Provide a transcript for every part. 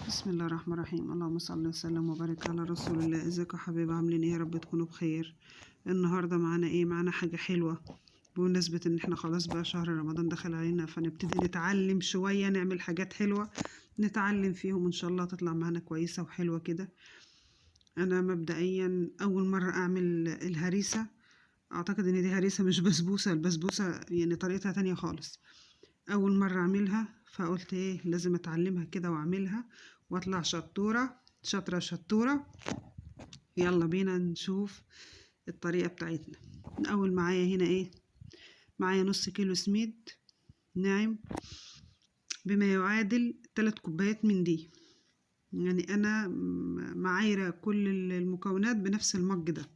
بسم الله الرحمن الرحيم. اللهم صل وسلم وبارك على رسول الله. ازيكم يا حبايبي، عاملين ايه؟ يا رب تكونوا بخير. النهارده معانا ايه؟ معانا حاجه حلوه بمناسبه ان احنا خلاص بقى شهر رمضان داخل علينا، فنبتدي نتعلم شويه، نعمل حاجات حلوه نتعلم فيهم ان شاء الله تطلع معانا كويسه وحلوه كده. انا مبدئيا اول مره اعمل الهريسه. اعتقد ان دي هريسه مش بسبوسه، البسبوسه يعني طريقتها تانية خالص. اول مره اعملها فقلت ايه، لازم اتعلمها كده واعملها واطلع شطوره. يلا بينا نشوف الطريقه بتاعتنا. اول معايا هنا ايه، معايا نص كيلو سميد ناعم بما يعادل 3 كوبايات من دي. يعني انا معايره كل المكونات بنفس المج ده.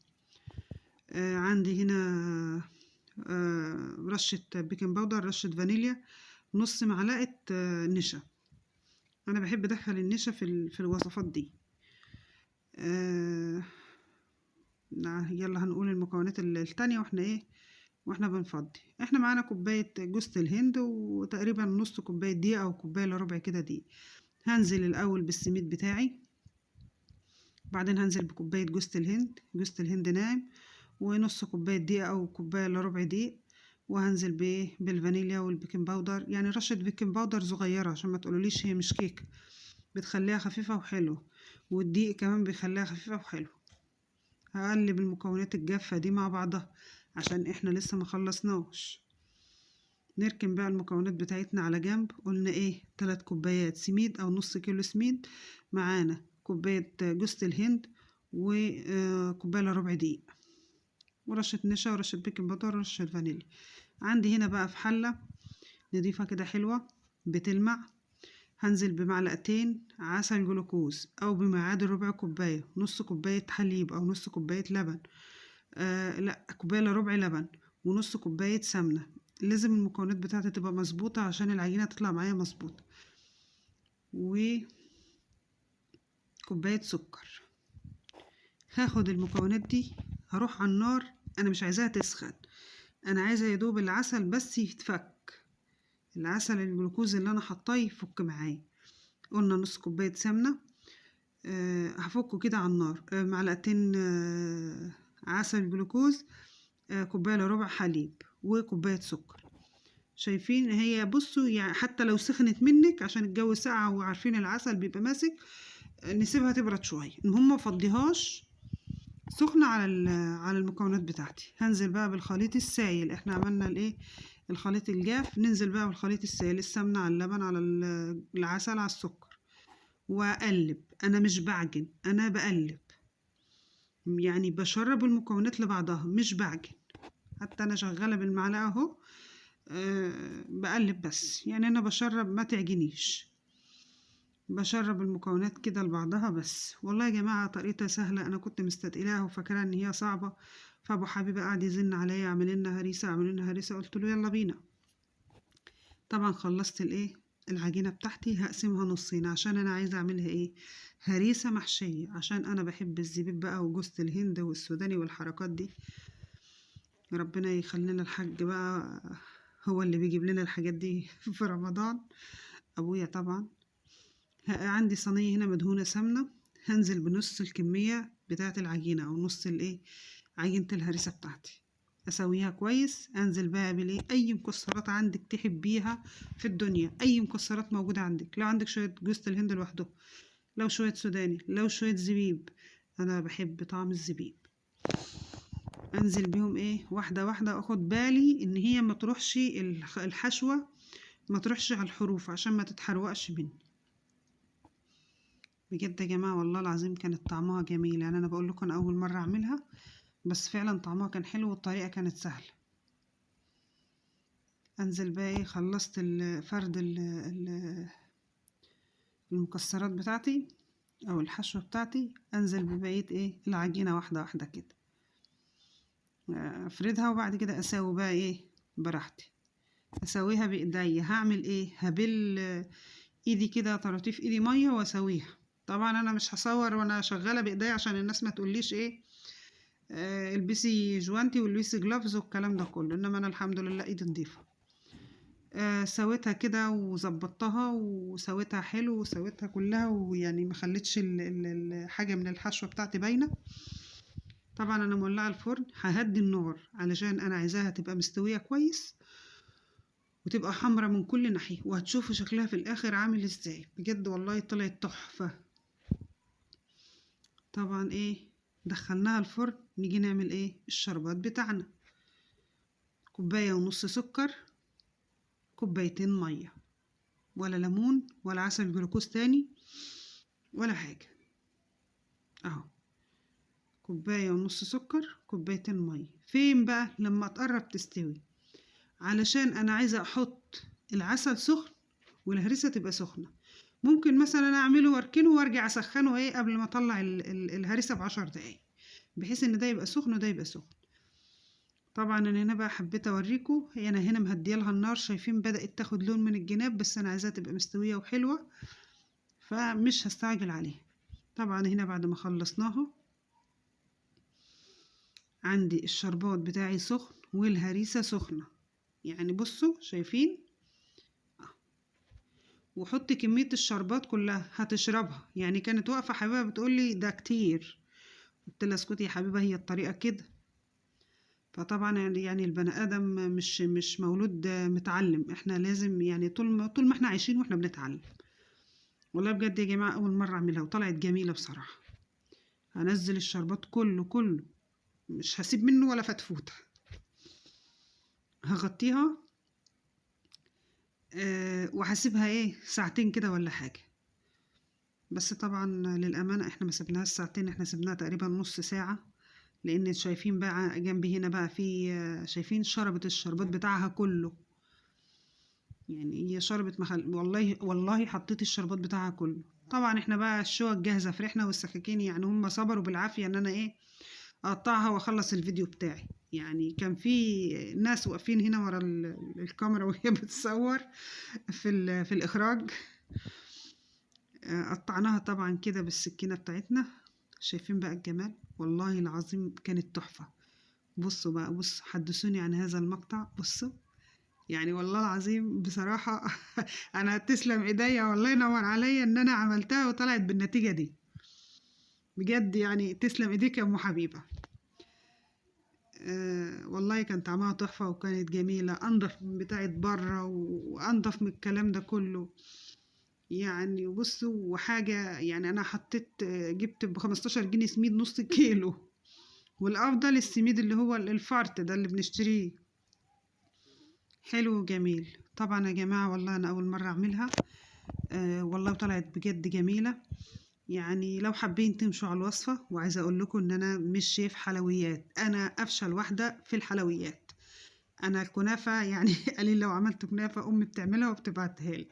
عندي هنا رشه بيكنج باودر، رشه فانيليا، نص معلقه نشا. انا بحب ادخل النشا في الوصفات دي. يلا هنقول المكونات التانية واحنا بنفضي. احنا معانا كوباية جوز الهند وتقريبا نص كوباية دقيق او كوباية الا ربع كده دقيق. هنزل الاول بالسميد بتاعي، بعدين هنزل بكوباية جوز الهند ناعم، ونص كوباية دقيق او كوباية الا ربع دقيق، وهنزل بالفانيليا والبيكنج باودر، يعني رشة بيكنج باودر صغيرة عشان ما تقولوليش هي مش كيك، بتخليها خفيفة وحلوة، والدقيق كمان بيخليها خفيفة وحلوة. هقلب المكونات الجافة دي مع بعضها عشان احنا لسه ما خلصناش. نركن بقى المكونات بتاعتنا على جنب. قلنا ايه، 3 كوبايات سميد او نص كيلو سميد، معانا كوباية جوز الهند وكوباية الا ربع دقيق، ورشة نشا ورشة بيكنج باودر ورشة فانيليا. عندي هنا بقى في حلة نضيفة كده حلوة بتلمع، هنزل بمعلقتين عسل جلوكوز او بما يعادل ربع كوبايه، نص كوبايه حليب او نص كوبايه لبن، لا كوبايه الا ربع لبن، ونص كوبايه سمنه. لازم المكونات بتاعتي تبقى مظبوطه عشان العجينه تطلع معايا مظبوطه. وكوبايه سكر. هاخد المكونات دي هروح على النار، انا مش عايزاها تسخن، انا عايزه يدوب العسل بس يتفك، العسل الجلوكوز اللي انا حطاه يفك معايا. قلنا نص كوبايه سمنه، هفكه كده على النار، معلقتين عسل جلوكوز، كوبايه الا ربع حليب، وكوبايه سكر. شايفين هي، بصوا يعني حتى لو سخنت منك عشان الجو ساقع وعارفين العسل بيبقى ماسك، نسيبها تبرد شويه. المهم ما افضيهاش سخنه على المكونات بتاعتي. هنزل بقى بالخليط السائل، احنا عملنا الايه، الخليط الجاف، ننزل بقى بالخليط السائل، السمنه على اللبن على العسل على السكر، واقلب. انا مش بعجن، انا بقلب، يعني بشرب المكونات لبعضها مش بعجن. حتى انا شغاله بالمعلقه اهو، بقلب بس، يعني انا بشرب، ما تعجنيش، بشرب المكونات كده لبعضها بس. والله يا جماعه طريقتها سهله، انا كنت مستثقلاها وفاكره ان هي صعبه. فابو حبيبه قعد يزن عليا، اعمل لنا هريسه اعمل لنا هريسه، قلت له يلا بينا. طبعا خلصت الايه، العجينه بتاعتي هقسمها نصين عشان انا عايزه اعملها ايه، هريسه محشيه، عشان انا بحب الزبيب بقى وجوز الهند والسوداني والحركات دي. ربنا يخلينا الحاج بقى، هو اللي بيجيب لنا الحاجات دي في رمضان، ابويا طبعا. عندي صينيه هنا مدهونه سمنه، هنزل بنص الكميه بتاعه العجينه او نص الايه، عجينه الهريسه بتاعتي، اسويها كويس. انزل بقى بالايه، اي مكسرات عندك تحبيها في الدنيا، اي مكسرات موجوده عندك، لو عندك شويه جوز الهند لوحده، لو شويه سوداني، لو شويه زبيب، انا بحب طعم الزبيب. انزل بيهم ايه، واحده واحده، اخد بالي ان هي ما تروحش الحشوه، ما تروحش على الحروف عشان ما تتحرقش مني. بجد يا جماعه والله العظيم كانت طعمها جميل، يعني انا بقول لكم اول مره اعملها، بس فعلا طعمها كان حلو والطريقه كانت سهله. انزل بقى ايه، خلصت فرد المكسرات بتاعتي او الحشوه بتاعتي، انزل ببقيه ايه، العجينه واحده واحده كده، افردها، وبعد كده اساوي بقى ايه براحتي، اسويها بايديا. هعمل ايه، هبل ايدي كده طراطيف ايدي ميه واسويها. طبعا انا مش هصور وانا شغاله بايديا عشان الناس ما تقوليش ايه، البسي جوانتي والبسي جلافز والكلام ده كله، انما انا الحمد لله ايدي نضيفه. سويتها كده وظبطتها وسويتها حلو وسويتها كلها، ويعني ما خليتش حاجة من الحشوة بتاعتي باينة. طبعا انا مولعة الفرن، ههدي النار علشان انا عايزاها تبقى مستوية كويس وتبقى حمرة من كل ناحية، وهتشوفوا شكلها في الاخر عامل ازاي. بجد والله طلعت تحفة. طبعا ايه، دخلناها الفرن، نيجي نعمل ايه الشربات بتاعنا. كوباية ونص سكر، كوبايتين مية، ولا ليمون ولا عسل جلوكوز تاني ولا حاجة. اهو كوباية ونص سكر، كوبايتين مية. فين بقى لما تقرب تستوي؟ علشان انا عايزة احط العسل سخن والهريسة تبقى سخنة. ممكن مثلا اعمله واركنه وارجع اسخنه ايه قبل ما اطلع الهريسة ب10 دقايق، بحيث ان ده يبقى سخن وده يبقى سخن. طبعا انا هنا بقى حبيت اوريكم، انا هنا مهديه لها النار، شايفين بدأت تاخد لون من الجناب، بس انا عايزاها تبقى مستوية وحلوة فمش هستعجل عليها. طبعا هنا بعد ما خلصناها عندي الشربات بتاعي سخن والهريسة سخنة، يعني بصوا شايفين. وحط كمية الشربات كلها هتشربها. يعني كانت واقفة حبيبة بتقولي ده كتير، قلت لها اسكتي يا حبيبة، هي الطريقة كده. فطبعا يعني البني ادم مش مولود متعلم، احنا لازم يعني طول ما احنا عايشين واحنا بنتعلم. والله بجد يا جماعة اول مرة اعملها وطلعت جميلة بصراحة. هنزل الشربات كله، مش هسيب منه ولا فتفوتة. هغطيها وهسيبها ايه ساعتين كده ولا حاجة. بس طبعا للأمانة احنا ما سبناهاش ساعتين، احنا سبناها تقريبا نص ساعة. لان شايفين بقى جنبي هنا بقى في شايفين شربت الشربات بتاعها كله. يعني هي شربت والله حطيت الشربات بتاعها كله. طبعا احنا بقى الشوك جاهزة، فرحنا والسكاكين يعني هم صبروا بالعافية ان انا ايه اقطعها واخلص الفيديو بتاعي. يعني كان في ناس واقفين هنا ورا الكاميرا وهي بتصور في الاخراج. قطعناها طبعا كده بالسكينة بتاعتنا. شايفين بقى الجمال، والله العظيم كانت تحفة. بصوا بقى، بصوا حدثوني عن هذا المقطع. بصوا يعني والله العظيم بصراحة انا تسلم ايديا، والله ينور عليا ان انا عملتها وطلعت بالنتيجة دي. بجد يعني تسلم ايديك يا ام حبيبة. والله كان طعمها تحفة وكانت جميلة، انضف من بتاعت بره وانضف من الكلام ده كله. يعني بصوا وحاجة، يعني انا حطيت جبت ب15 جنيه سميد نص كيلو، والافضل السميد اللي هو الفارت ده اللي بنشتريه، حلو وجميل. طبعا يا جماعة والله انا اول مرة اعملها، والله طلعت بجد جميلة. يعني لو حابين تمشوا على الوصفة، وعايزة اقول لكم ان انا مش شيف حلويات، انا افشل واحدة في الحلويات. انا الكنافة يعني قليل لو عملت كنافة امي بتعملها وبتبعتها لي.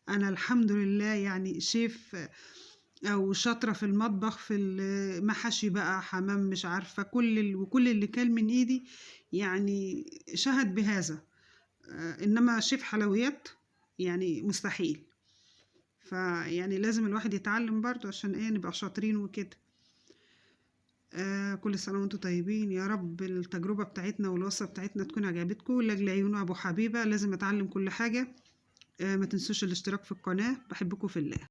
انا الحمد لله يعني شيف او شاطرة في المطبخ، في المحاشي بقى، حمام، مش عارفة وكل اللي كان من ايدي يعني شهد بهذا. انما شيف حلويات يعني مستحيل. فيعني لازم الواحد يتعلم برضو عشان ايه نبقى شاطرين وكده. كل سنة وانتم طيبين يا رب. التجربة بتاعتنا والوصفة بتاعتنا تكون عجبتكم. لاجل عيون ابو حبيبة لازم اتعلم كل حاجة. ما تنسوش الاشتراك في القناة. بحبكم في الله.